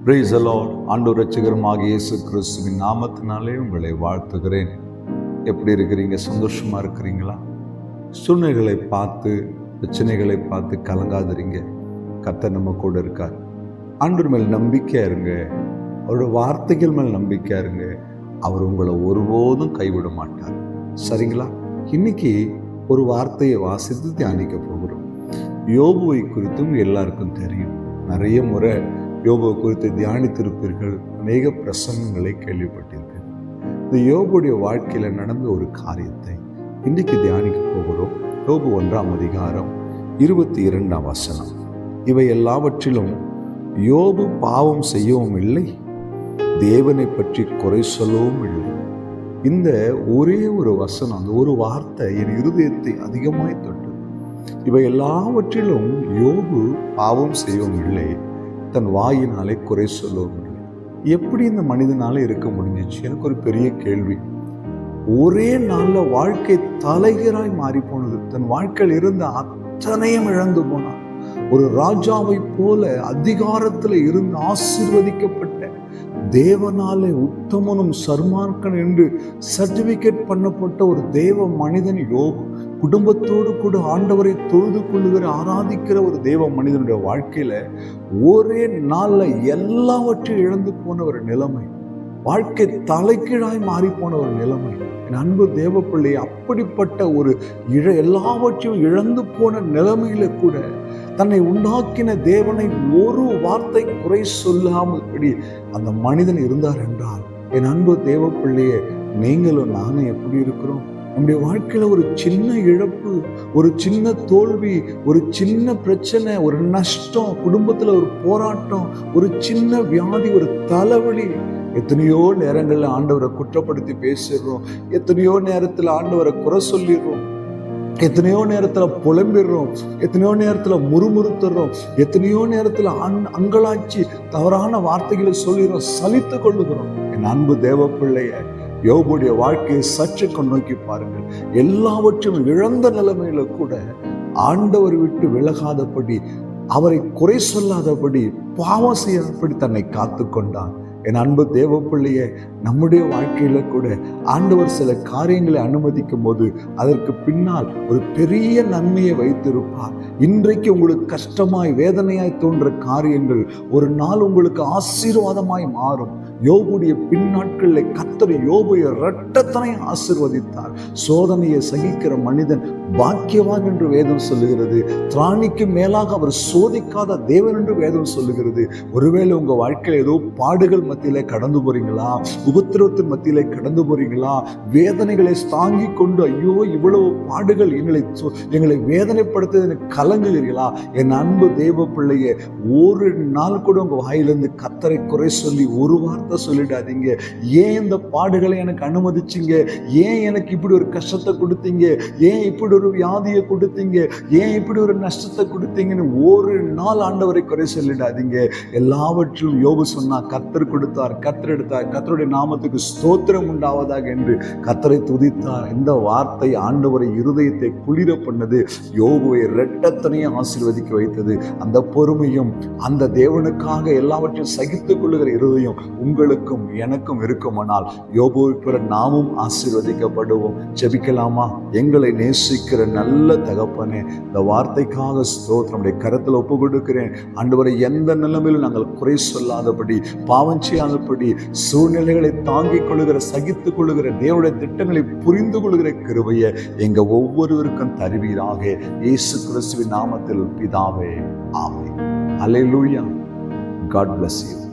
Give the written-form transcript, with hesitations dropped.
Praise the Lord. ஆண்டவர் இரட்சகருமாகிய இயேசு கிறிஸ்துவின் நாமத்தினாலே உங்களை வாழ்த்துகிறேன். எப்படி இருக்கிறீங்க? சந்தோஷமா இருக்கிறீங்களா? சூழ்நிலைகளை பார்த்து, பிரச்சனைகளை பார்த்து கலங்காதிருங்க. கர்த்தர் நம்ம கூட இருக்கார். ஆண்டவர் மேல் நம்பிக்கையா இருங்க. அவருடைய வார்த்தைகள் மேல் நம்பிக்கையா இருங்க. அவர் உங்களை ஒருபோதும் கைவிட மாட்டார். சரிங்களா? இன்னைக்கு ஒரு வார்த்தையை வாசித்து தியானிக்க போகிறோம். யோபுவை குறித்தும் எல்லாருக்கும் தெரியும். நிறைய முறை யோபுவை குறித்து தியானித்திருப்பீர்கள். அநேக பிரசங்கங்களை கேள்விப்பட்டிருப்பீர்கள். இந்த யோபுடைய வாழ்க்கையில நடந்த ஒரு காரியத்தை இன்றைக்கு தியானிக்க போகிறோம். யோபு 1ஆம் அதிகாரம் 22ஆம் வசனம். இவை எல்லாவற்றிலும் யோபு பாவம் செய்யவும் இல்லை, தேவனை பற்றி குறை சொல்லவும் இல்லை. இந்த ஒரே ஒரு வசனம், அந்த ஒரு வார்த்தை என் இருதயத்தை அதிகமாய் தொட்டது. இவை எல்லாவற்றிலும் யோபு பாவம் செய்யவும் இல்லை, தன் வாயினாலே குறை சொல்லவும் இல்லை. எப்படி இந்த மனிதனால இருக்க முடிஞ்சிச்சு? எனக்கு ஒரு பெரிய கேள்வி. ஒரே நாள்ல வாழ்க்கை தலைகீழாய் மாறி போனது. தன் வாழ்க்கையில் இருந்த அத்தனையும் இழந்து போனார். ஒரு ராஜாவை போல அதிகாரத்துல இருந்து ஆசீர்வதிக்கப்பட்ட, தேவனாலே உத்தமனும் சர்மார்க்கன் என்று சர்டிபிகேட் பண்ணப்பட்ட ஒரு தேவ மனிதன் யோபு. குடும்பத்தோடு கூட ஆண்டவரை தொழுது கொள்ளுகிற, ஆராதிக்கிற ஒரு தேவ மனிதனுடைய வாழ்க்கையில ஒரே நாள்ல எல்லாவற்றையும் இழந்து போன ஒரு நிலைமை, வாழ்க்கை தலைகீழாய் மாறி போன ஒரு நிலைமை. என் அன்பு தேவ பிள்ளை, அப்படிப்பட்ட ஒரு எல்லாவற்றையும் இழந்து போன நிலைமையில கூட தன்னை உண்டாக்கின தேவனை ஒரு வார்த்தை குறை சொல்லாமல்படி அந்த மனிதன் இருந்தார் என்றால், என் அன்பு தேவ பிள்ளையே, நீங்களும் நானும் எப்படி இருக்கிறோம்? நம்முடைய வாழ்க்கையில ஒரு சின்ன இழப்பு, ஒரு சின்ன தோல்வி, ஒரு சின்ன பிரச்சனை, ஒரு நஷ்டம், குடும்பத்துல ஒரு போராட்டம், ஒரு சின்ன வியாதி, ஒரு தலைவலி, எத்தனையோ நேரங்கள்ல ஆண்டவரை குற்றப்படுத்தி பேசிடுறோம். எத்தனையோ நேரத்துல ஆண்டவரை குறை சொல்லிடுறோம். எத்தனையோ நேரத்துல புலம்பிடுறோம். எத்தனையோ நேரத்துல முறுமுறுத்துறோம். எத்தனையோ நேரத்துல அங்கலாச்சி தவறான வார்த்தைகளை சொல்லிடுறோம், சலித்து கொள்ளுகிறோம். என் அன்பு தேவ பிள்ளைய, யோபுடைய வாழ்க்கையை சற்று நோக்கி பாருங்கள். எல்லாவற்றையும் இழந்த நிலைமையில கூட ஆண்டவர் விட்டு விலகாதபடி, அவரை குறை சொல்லாதபடி, பாவம் செய்யாதபடி தன்னை காத்து கொண்டான். என் அன்பு தேவ பிள்ளையே, நம்முடைய வாழ்க்கையில கூட ஆண்டவர் சில காரியங்களை அனுமதிக்கும் போது அதற்கு பின்னால் ஒரு பெரிய நன்மையை வைத்திருப்பார். இன்றைக்கு உங்களுக்கு கஷ்டமாய் வேதனையாய் தோன்ற காரியங்கள் ஒரு நாள் உங்களுக்கு ஆசீர்வாதமாய் மாறும். யோபுடைய பின்னாட்களில் கர்த்தர் யோபுவை இரட்டத்தனை ஆசீர்வதித்தார். சோதனையை சகிக்கிற மனிதன் பாக்கியவான் என்று வேதம் சொல்லுகிறது. திராணிக்கு மேலாக அவர் சோதிக்காத தேவன் என்று வேதம் சொல்லுகிறது. ஒருவேளை உங்க வாழ்க்கையில் ஏதோ பாடுகள் மத்தியிலே கடந்து போறீங்களா? உபத்திரவத்தின் மத்தியிலே கடந்து போறீங்களா? வேதனைகளை தாங்கி கொண்டு, ஐயோ இவ்வளவு பாடுகள் எங்களை வேதனைப்படுத்த கலங்குகிறீர்களா? என் அன்பு தேவ பிள்ளையே, ஒரு நாள் கூட உங்க வாயிலிருந்து கர்த்தரை குறை சொல்லி ஒரு வார்த்தை சொல்லிடாதீங்க. ஏன் இந்த பாடுகளை எனக்கு அனுமதிச்சீங்க? ஏன் எனக்கு இப்படி ஒரு கஷ்டத்தை கொடுத்தீங்க? ஏன் இப்படி ஒரு வியாதியை கொடுத்தீங்க? ஏன் இப்படி ஒரு நஷ்டத்தை கொடுத்தீங்கன்னு ஒரு நாள் ஆண்டவரை குறை சொல்லிடாதீங்க. எல்லாவற்றிலும் யோபு சொன்னா, கர்த்தர் கொடுத்தார், கர்த்தர் எடுத்தார், கர்த்தருடைய நாமத்துக்கு ஸ்தோத்திரம் உண்டாவதாக என்று கர்த்தரை துதித்தார். இந்த வார்த்தை ஆண்டவரை இருதயத்தை குளிர பண்ணது. யோபுவை இரட்டத்தனையை ஆசீர்வதிக்க வைத்தது. அந்த பொறுமையும் அந்த தேவனுக்காக எல்லாவற்றையும் சகித்துக் கொள்ளுகிற இருதயம் உங்களுக்கும் எனக்கும் இருக்குமானால் யோபுவை போல நாமும் ஆசீர்வதிக்கப்படுவோம். ஜெபிக்கலாமா? எங்களை நேசிக்கிற நல்ல தகப்பனே, இந்த வார்த்தைக்காக ஸ்தோத்திரம். நம்முடைய கரத்தில் ஒப்பு கொடுக்கிறேன். ஆண்டவரை, எந்த நிலைமையிலும் நாங்கள் குறை சொல்லாதபடி, பாவம் செய்யாதபடி, சூழ்நிலைகளை தாங்கிக் கொள்ளுகிற, சகித்துக் கொள்ளுகிற, தேவனுடைய திட்டங்களை புரிந்து கொள்ளுகிற கிருபையை எங்க ஒவ்வொருவருக்கும் தருவீராக. இயேசு கிறிஸ்துவின் நாமத்தில் பிதாவே, ஆமென். அல்லேலூயா. God bless you.